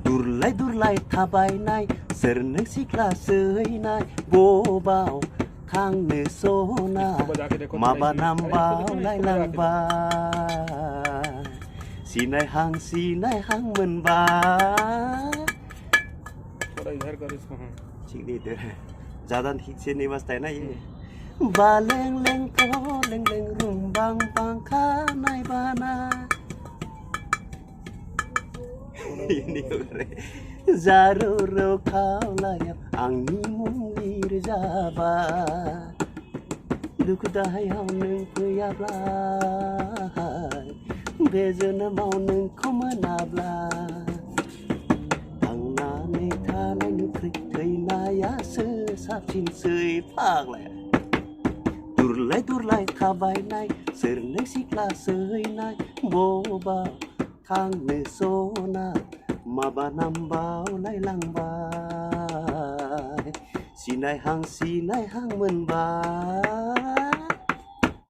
दुरलाय थाबायनाय सोरनो सिख्ला सैनाय बबाव थांनो सना माबा नामबावलाय लांबाय सिनाय हां मोनबाय। थोड़ा इधर कर इसको। हाँ ठीक नहीं दे ज़्यादा ठीक से नहीं बजता है ना ये। बालें लें तो लें लें रुंबां बांखा नाय बाना ये नहीं हो रहे जारो रो खावलाया आंनि मुंगिर जाबा दुखु दाहायाव नों फैयाब्ला बे जोनोमाव नोंखौ मोनाब्ला थांनानै थानायनिख्रुइ थैनायासो साबसिनसै फाग्लाया। दुरलाय थाबायनाय सोरनो सिख्ला सैनाय बबा थांनो सना माबा नामबावलाय लांबाय सिनाय हां मोनबाय।